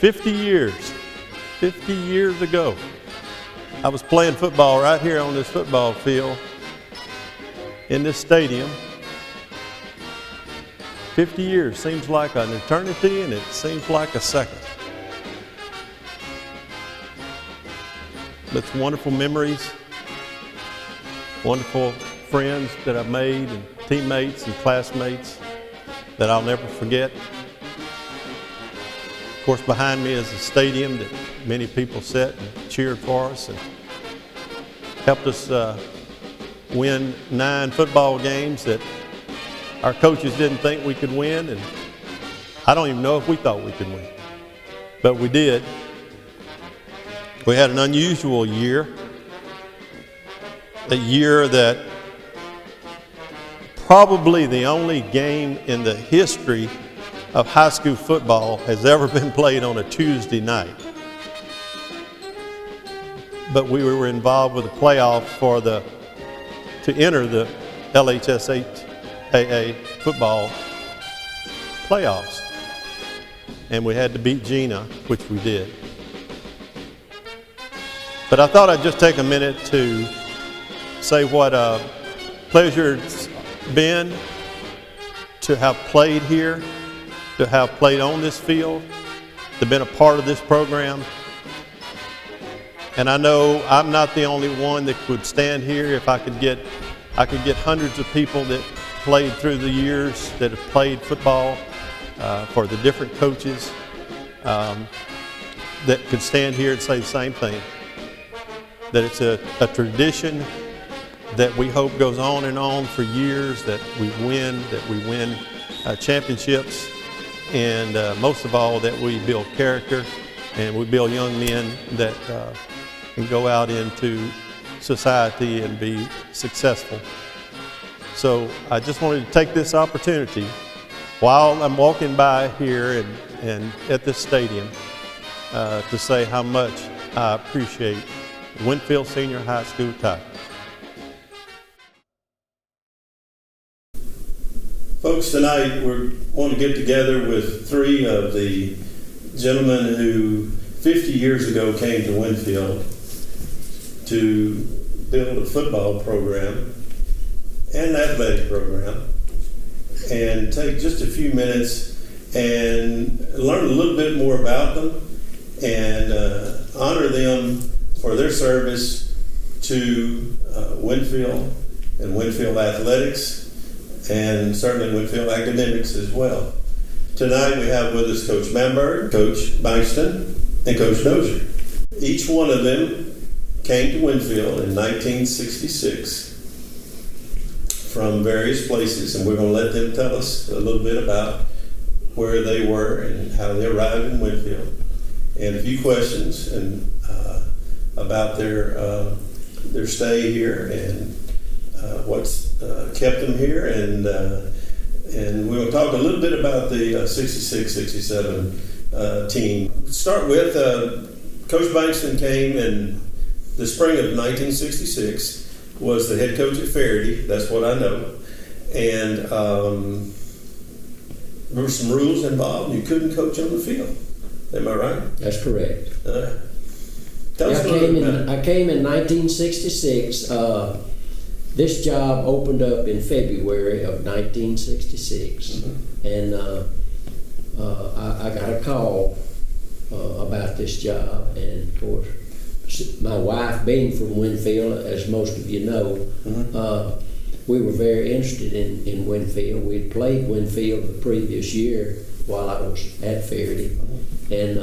50 years. 50 years ago, I was playing football right here on this football field in this stadium. 50 years seems like an eternity, and it seems like a second. It's wonderful memories, wonderful friends that I've made, and teammates and classmates that I'll never forget. Of course, behind me is a stadium that many people sat and cheered for us and helped us win 9 football games that our coaches didn't think we could win, and I don't even know if we thought we could win, but we did. We had an unusual year, a year that probably the only game in the history of high school football has ever been played on a Tuesday night. But we were involved with the playoff to enter the LHSAA football playoffs. And we had to beat Gina, which we did. But I thought I'd just take a minute to say what a pleasure it's been to have played here, to have played on this field, to have been a part of this program. And I know I'm not the only one that would stand here. If I could get hundreds of people that played through the years, that have played football for the different coaches, that could stand here and say the same thing. That it's a tradition that we hope goes on and on for years, that we win championships, and most of all, that we build character and we build young men that can go out into society and be successful. So I just wanted to take this opportunity while I'm walking by here and at this stadium to say how much I appreciate Winnfield Senior High School Tigers. Folks, tonight we want to get together with 3 of the gentlemen who 50 years ago came to Winnfield to build a football program and an athletic program, and take just a few minutes and learn a little bit more about them and honor them for their service to Winnfield and Winnfield athletics, and certainly Winnfield academics as well. Tonight we have with us Coach Bamberg, Coach Bankston, and Coach Dozier. Each one of them came to Winnfield in 1966 from various places, and we're going to let them tell us a little bit about where they were and how they arrived in Winnfield, and a few questions and about their stay here and what's kept them here, and we're going to talk a little bit about the 66-67 team. Start with Coach Bankston came in the spring of 1966, was the head coach at Faraday, that's what I know, and there were some rules involved. You couldn't coach on the field. Am I right? That's correct. Tell us a little bit about it. I came in 1966. This job opened up in February of 1966, mm-hmm. and I got a call about this job, and of course, my wife being from Winnfield, as most of you know, mm-hmm. We were very interested in Winnfield. We'd played Winnfield the previous year while I was at Faraday, mm-hmm. and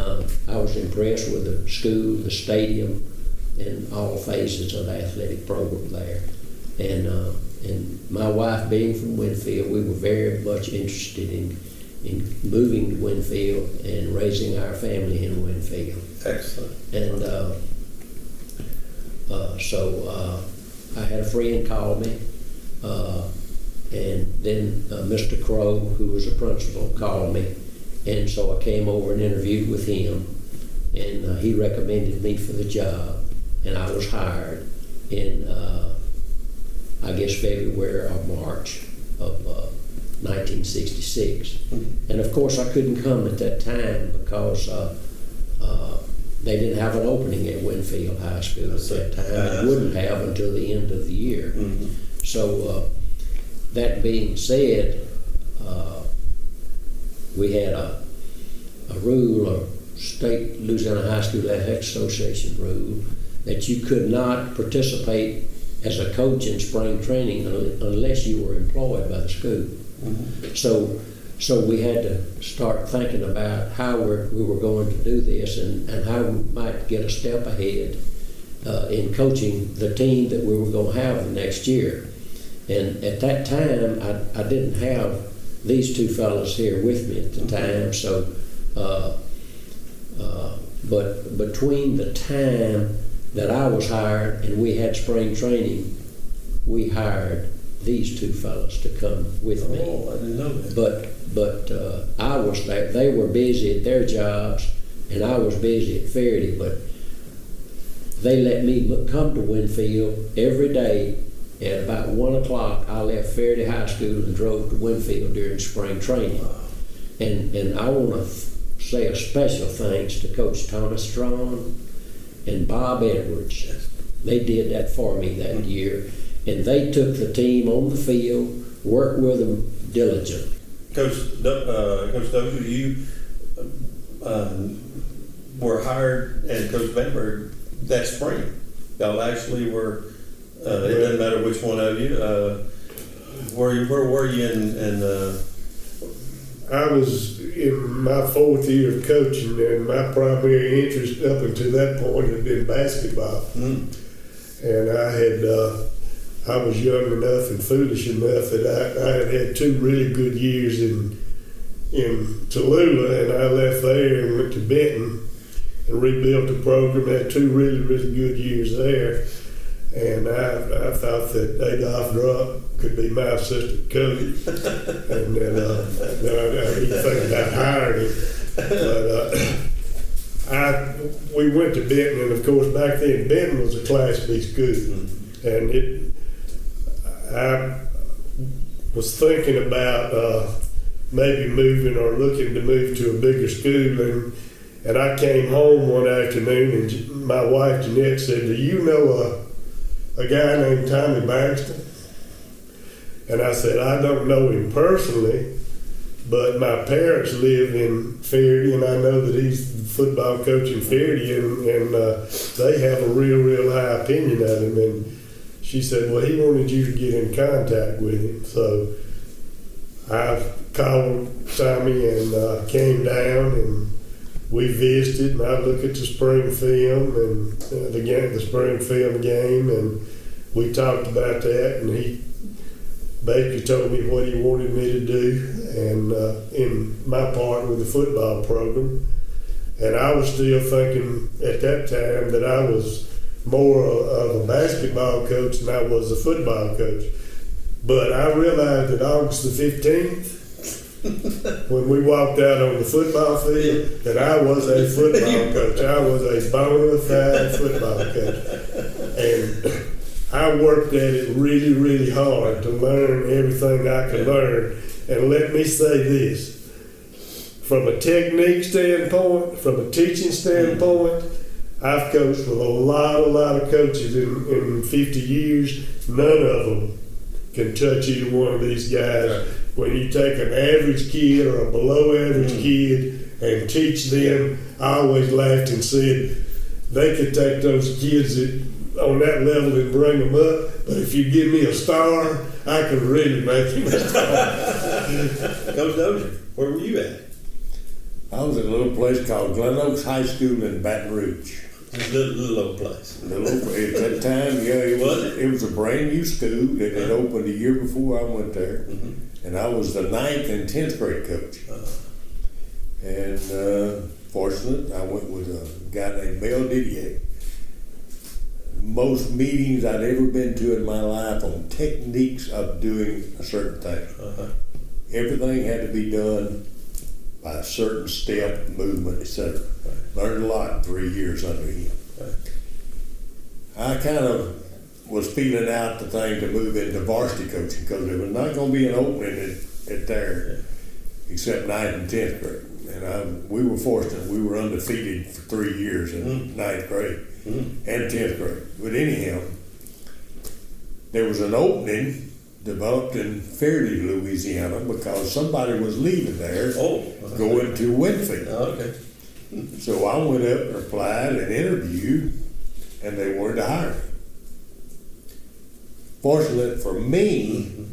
I was impressed with the school, the stadium, and all phases of the athletic program there. And my wife being from Winnfield, we were very much interested in moving to Winnfield and raising our family in Winnfield. Excellent. And so I had a friend call me, and then Mr. Crow, who was a principal, called me, and so I came over and interviewed with him, and he recommended me for the job, and I was hired in I guess February or March of 1966. Mm-hmm. And of course I couldn't come at that time because they didn't have an opening at Winnfield High School at that time. And wouldn't have until the end of the year. So that being said, we had a rule, a state Louisiana High School Athletics Association rule, that you could not participate as a coach in spring training unless you were employed by the school. So we had to start thinking about how we were going to do this and how we might get a step ahead in coaching the team that we were going to have the next year. And at that time, I didn't have these two fellows here with me at the time. So, but between the time that I was hired and we had spring training, we hired these two fellows to come with me. Oh, I didn't know that. But I was there. They were busy at their jobs, and I was busy at Faraday. But they let me come to Winnfield every day. At about 1 o'clock, I left Faraday High School and drove to Winnfield during spring training. And I want to say a special thanks to Coach Thomas Strawn and Bob Edwards. They did that for me that year. And they took the team on the field, worked with them diligently. Coach Dozier, you were hired, and Coach Bamberg that spring. Y'all actually were. It doesn't matter which one of you. Where were you in I was in my 4th year of coaching, and my primary interest up until that point had been basketball. And I was young enough and foolish enough that I had 2 really good years in Tallulah, and I left there and went to Benton and rebuilt the program. Had 2 really, really good years there. And I thought that Adolph Drupp could be my assistant coach, and then I didn't think about hiring him. But we went to Benton, and of course back then Benton was a Class B school, and I was thinking about maybe moving or looking to move to a bigger school, and I came home one afternoon, and my wife Jeanette said, "Do you know a guy named Tommy Baxter?" And I said, "I don't know him personally, but my parents live in Faraday, and I know that he's the football coach in Faraday, and they have a real, real high opinion of him." And she said, "Well, he wanted you to get in contact with him." So I called Tommy and came down, and we visited, and I looked at the spring film and the spring film game, and we talked about that, and he basically told me what he wanted me to do, and in my part with the football program. And I was still thinking at that time that I was more of a basketball coach than I was a football coach. But I realized that August the 15th, when we walked out on the football field, that I was a football coach. I was a bona fide football coach. And I worked at it really, really hard to learn everything I could learn. And let me say this, from a technique standpoint, from a teaching standpoint, I've coached with a lot of coaches in 50 years. None of them can touch either one of these guys. When you take an average kid or a below average kid and teach them, I always laughed and said, they could take those kids on that level and bring them up, but if you give me a star, I could really make him a star. Coach Dozier, where were you at? I was at a little place called Glen Oaks High School in Baton Rouge. Little old place. At that time, yeah, it was a brand new school that had opened a year before I went there. And I was the 9th and 10th grade coach. And fortunate, I went with a guy named Mel Didier. Most meetings I'd ever been to in my life on techniques of doing a certain thing. Everything had to be done by a certain step, movement, etc. Learned a lot in 3 years under him. I kind of was feeling out the thing to move into varsity coaching because there was not going to be an opening at there. except 9th and 10th grade. And we were fortunate. We were undefeated for 3 years in 9th grade and 10th grade. But anyhow, there was an opening developed in Fairleigh, Louisiana, because somebody was leaving there going to Winnfield. Oh, okay. So I went up and applied and interviewed, and they wanted to hire me. Fortunate for me,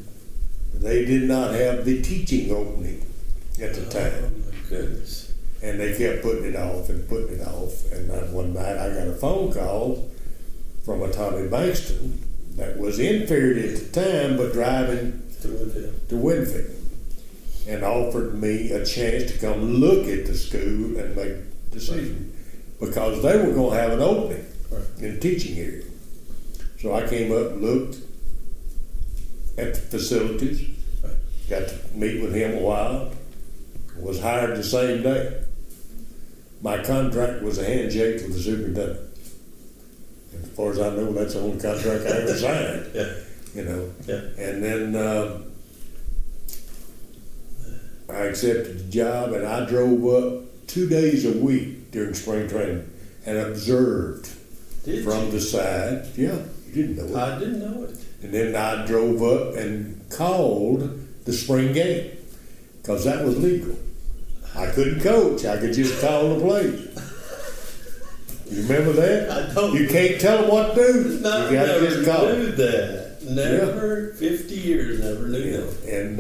they did not have the teaching opening at the time. Oh, my goodness. And they kept putting it off and putting it off. And then one night I got a phone call from a Tommy Bankston that was in Fairleigh at the time, but driving to Winnfield, and offered me a chance to come look at the school and make a decision, because they were going to have an opening in the teaching area. So I came up and looked at the facilities, got to meet with him a while, was hired the same day. My contract was a handshake with the superintendent. And as far as I know, that's the only contract I ever signed. You know. And then I accepted the job, and I drove up 2 days a week during spring training and observed from the side. Yeah, you didn't know it. I didn't know it. And then I drove up and called the spring game, because that was legal. I couldn't coach. I could just call the plays. You remember that? I don't. You can't tell them what to do. No, You got to just call. Never knew that. Never. 50 years, never knew that. And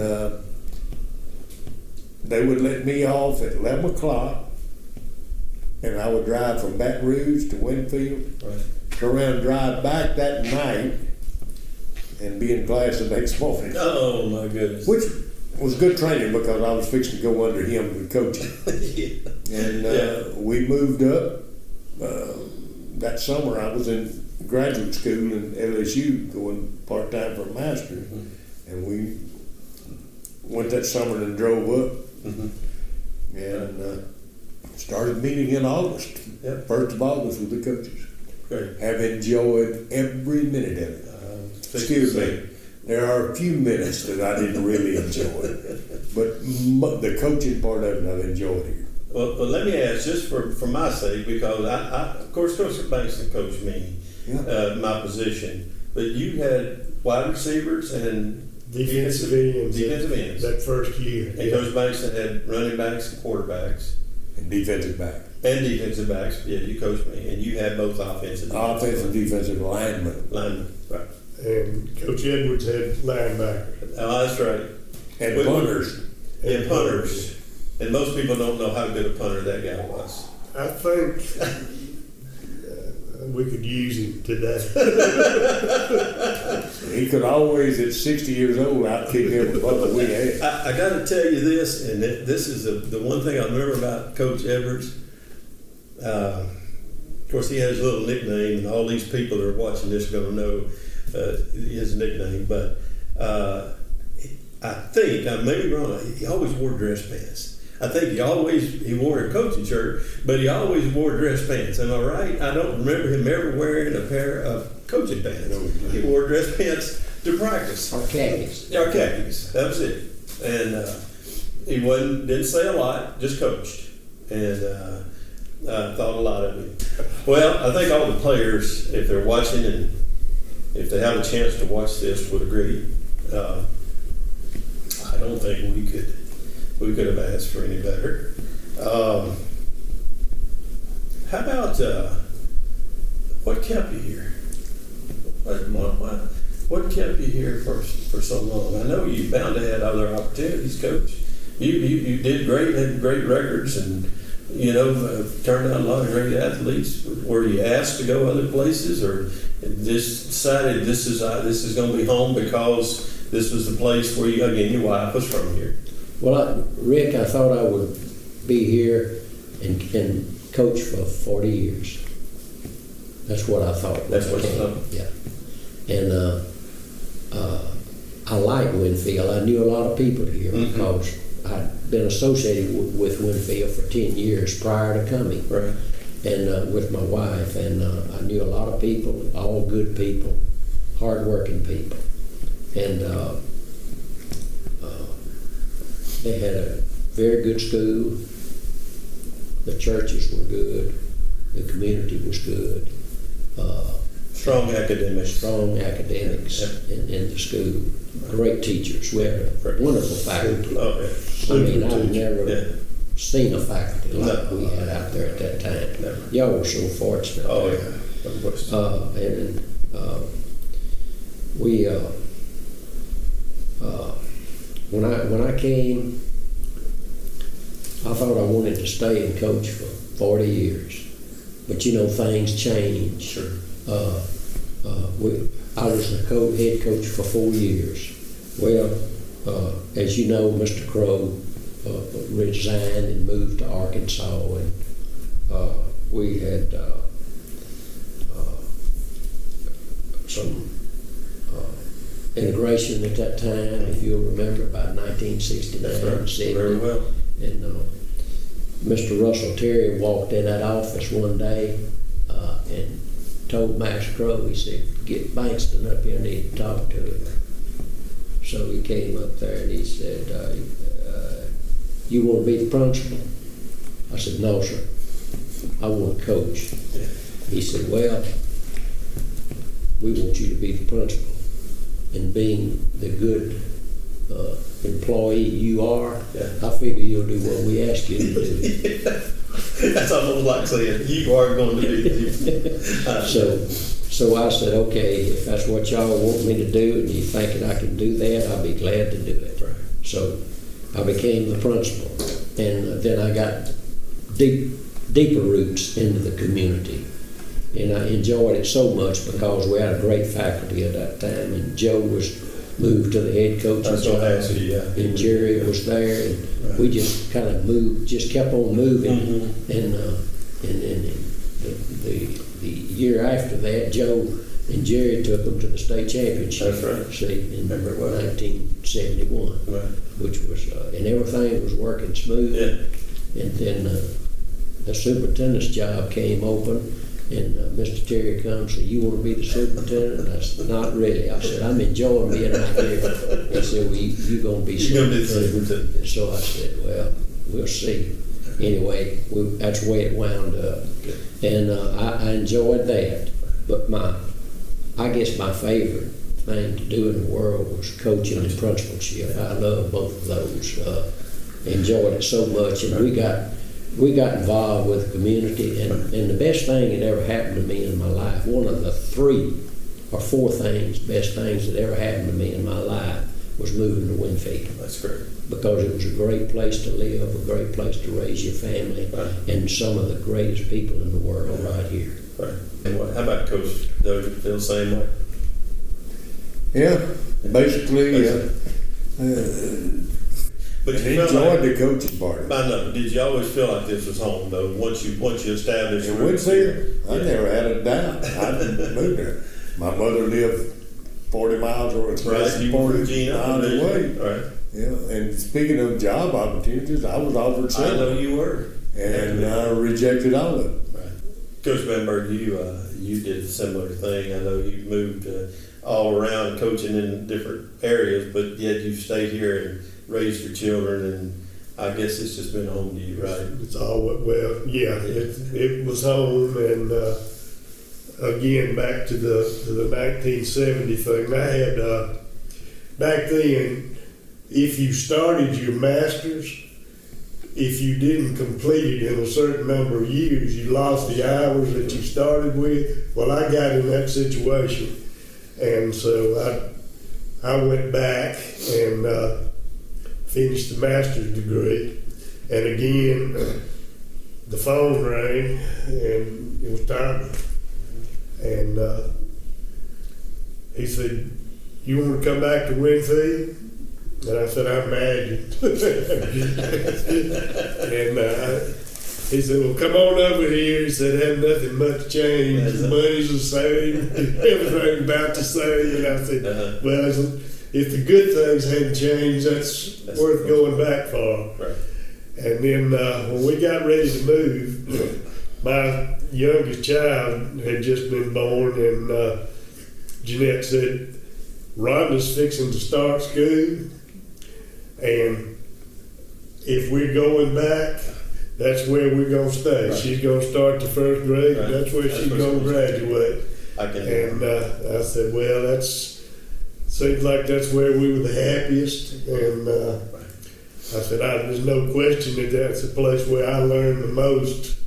they would let me off at 11 o'clock, and I would drive from Baton Rouge to Winnfield, turn around and drive back that night, and be in class the next morning. Oh, my goodness. Which was good training, because I was fixing to go under him with coaching. And we moved up. That summer I was in graduate school in LSU, going part-time for a master's. And we went that summer and drove up and started meeting in August. 1st of August with the coaches. Great. Have enjoyed every minute of it. Excuse me. There are a few minutes that I didn't really enjoy, but the coaching part of it I've enjoyed here. Well, let me ask, just for my sake, because I of course, Coach Bankston coached me, my position, but you had wide receivers and defensive ends. Defensive ends. That first year. And Coach Bankston had running backs and quarterbacks. And defensive back. And defensive backs. Yeah, you coached me. And you had both offensive and defensive linemen. Right. And Coach Edwards had linebackers. Oh, that's right. And punters. And punters. And most people don't know how good a punter that guy was. I think we could use him today. He could always, at 60 years old, outkick every ball we had. I got to tell you this, and this is the one thing I remember about Coach Edwards. Of course, he had his little nickname, and all these people that are watching this are going to know his nickname. But I think, I may be wrong, he always wore dress pants. I think he wore a coaching shirt, but he always wore dress pants. Am I right? I don't remember him ever wearing a pair of coaching pants. He wore dress pants to practice. Or khakis. Or khakis. That was it. And he didn't say a lot, just coached. And I thought a lot of him. Well, I think all the players, if they're watching and if they have a chance to watch this, would agree. I don't think we could have asked for any better. How about what kept you here? What kept you here for so long? I know you bound to have other opportunities, Coach. You did great, had great records, and turned out a lot of great athletes. Were you asked to go other places, or just decided this is going to be home because this was the place where your wife was from here? Well, Rick, I thought I would be here and coach for 40 years. That's what I thought. That's what you thought? Yeah. And I like Winnfield. I knew a lot of people here because I'd been associated with Winnfield for 10 years prior to coming. Right. And with my wife. And I knew a lot of people, all good people, hardworking people. And they had a very good school. The churches were good. The community was good. Strong academics. Strong academics in the school. Great teachers. We had a wonderful faculty. Oh, yeah. I mean, I've Teacher. never Yeah. seen a faculty like No. we had out there at that time. Never. Y'all were so fortunate. Oh, there. yeah. Of course. And we when I came, I thought I wanted to stay and coach for 40 years, but you know things change. Sure. I was the head coach for 4 years. Well, as you know, Mr. Crow resigned and moved to Arkansas, and we had some integration at that time, if you'll remember, about 1969. That's right. 70. Very well. And Mr. Russell Terry walked in that office one day and told Master Crow, he said, "Get Bankston up here, I need to talk to him." So he came up there and he said, "You want to be the principal?" I said, "No, sir. I want to coach." Yeah. He said, "Well, we want you to be the principal. And being the good employee you are, Yeah. I figure you'll do what we ask you to do." That's almost like saying you are going to be. So I said, "Okay, if that's what y'all want me to do and you thinking I can do that, I'll be glad to do it." Right. So I became the principal, and then I got deeper roots into the community. And I enjoyed it so much because we had a great faculty at that time, and Joe was moved to the head coaching That's what I job, asked you, yeah. and Jerry was there, and Right. we just kind of moved, just kept on moving. Mhm. And the year after that, Joe and Jerry took them to the state championship. That's right. See, in Remember it well. 1971, Right. which was, and everything was working smooth. Yeah. And then the superintendent's job came open, and Mr. Terry comes and said, "You want to be the superintendent?" I said, "Not really." I said, "I'm enjoying being out here." He said, "Well, you're going to be You're gonna be the superintendent." superintendent. And so I said, "Well, we'll see." Anyway, that's the way it wound up. And I enjoyed that. But I guess my favorite thing to do in the world was coaching and principalship. I love both of those. Enjoyed it so much, and we got involved with the community, and the best thing that ever happened to me in my life, one of the 3 or 4 best things that ever happened to me in my life, was moving to Winnfield, That's great. because it was a great place to live, a great place to raise your family, Right. and some of the greatest people in the world right here. Right. And how about Coach? Doug, feel the same way? Yeah, basically, But and you felt enjoyed like, the coaching part. I know, did you always feel like this was home though? Once you established In roots Winnfield, here? I never had a doubt. I moved there. My mother lived 40 miles or Right, you were 40 Virginia, miles away. right? Yeah, and speaking of job opportunities, I was offered I know several, you were. and I rejected all of them. Right. Coach Benberg, you did a similar thing. I know you moved all around coaching in different areas, but yet you stayed here and raised your children, and I guess it's just been home to you, right? It's all well, yeah. It was home, and again back to the 1970 thing. I had back then. If you started your master's, if you didn't complete it in a certain number of years, you lost the hours that you started with. Well, I got in that situation, and so I went back and finished the master's degree. And again, the phone rang, and it was time. And he said, "You want to come back to Winnfield?" And I said, "I imagine." And he said, "Well, come on over here." He said, "Hadn't nothing much changed. The money's the same. Everything about the same." And I said, "Well, if the good things hadn't changed, that's worth going back for." Right. And then when we got ready to move, my youngest child had just been born, and Jeanette said, "Rhonda's fixing to start school, and if we're going back, that's where we're gonna stay. Right. She's gonna start the first grade, Right. and that's where That's she's what gonna she's graduate. I can. And I said, well, seems like that's where we were the happiest. And I said, there's no question that that's a place where I learned the most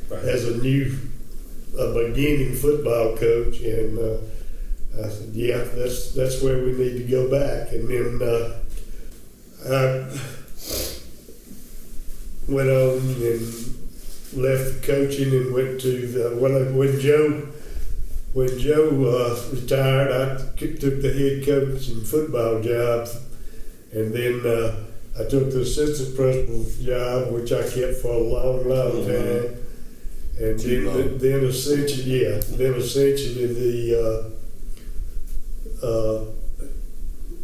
Right. as a beginning football coach. And I said, yeah, that's where we need to go back. And then I went on and left the coaching and went to when Joe retired, I took the head coach and football job, and then I took the assistant principal's job, which I kept for a long, long time. And then essentially the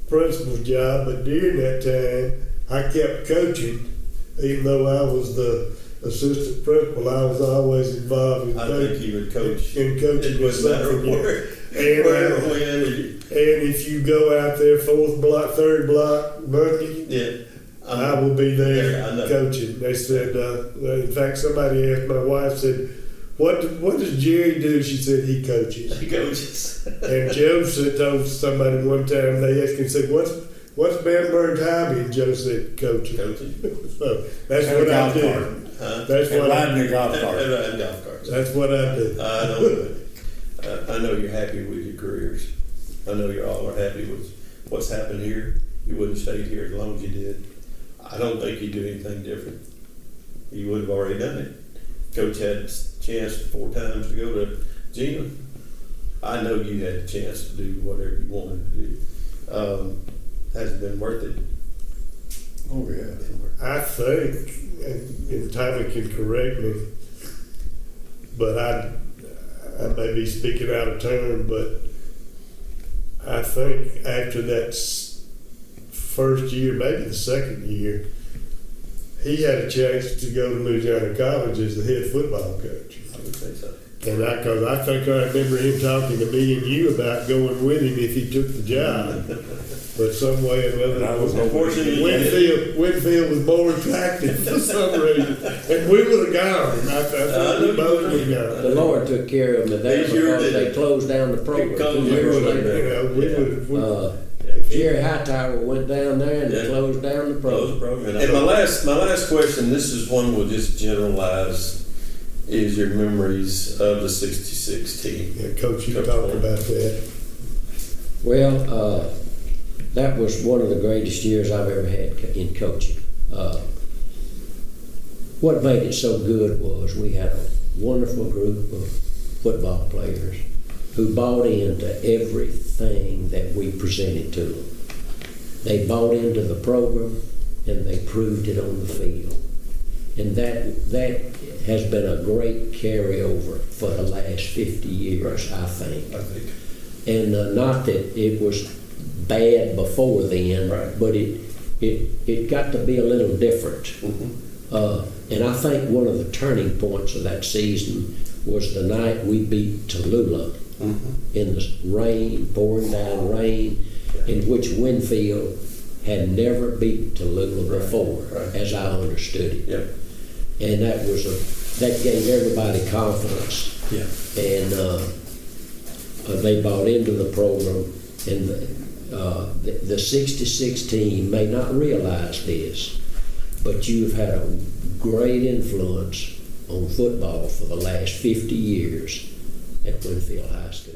principal's job. But during that time, I kept coaching, even though I was the assistant principal. I was always involved in I think you would coach. in coaching. It wouldn't matter where, And when. if you go out there fourth block, third block, Monday, Yeah. I will be there Yeah, I know. coaching. They said, in fact, somebody asked my wife, said, what does Jerry do? She said, he coaches. He coaches. And Joe told somebody one time, they asked him, said, what's Bamberg's hobby? And Joe said, coaching. Coaching. So that's And what a I golf do. cart. That's And what I riding a do. golf cart. And golf carts. That's what I do. I know you're happy with your careers. I know you all are happy with what's happened here. You wouldn't have stayed here as long as you did. I don't think you'd do anything different. You would have already done it. Coach had a chance 4 times to go to Gina. I know you had a chance to do whatever you wanted to do. Has it been worth it? Oh, yeah. I think, and Tommy can correct me, but I may be speaking out of turn, but I think after that first year, maybe the second year, he had a chance to go to Louisiana College as the head football coach. I would say so. And I remember him talking to me and you about going with him if he took the job. But some way or And I another, was Unfortunately, Winfield was more attractive for some reason. And we would have gone. I think we both would have gone. The Lord took care of me there They sure because did. they closed down the program Because 2 we years were later. You know, we would have. Jerry Hightower went down there and they Yeah. closed down the program. And my last question, this is one we'll just generalize, is your memories of the '66 team. Yeah, Coach, you Coach talked Moore. about that. Well, that was one of the greatest years I've ever had in coaching. What made it so good was we had a wonderful group of football players who bought into everything that we presented to them. They bought into the program and they proved it on the field. And that has been a great carryover for the last 50 years, I think. And not that it was bad before then, Right. but it got to be a little different. And I think one of the turning points of that season was the night we beat Tallulah in the rain, pouring down rain, in which Winnfield had never beaten Tallulah before, as I understood it. Yep. And that gave everybody confidence. Yeah. And they bought into the program. And the '66 team may not realize this, but you've had a great influence on football for the last 50 years at Winnfield High School.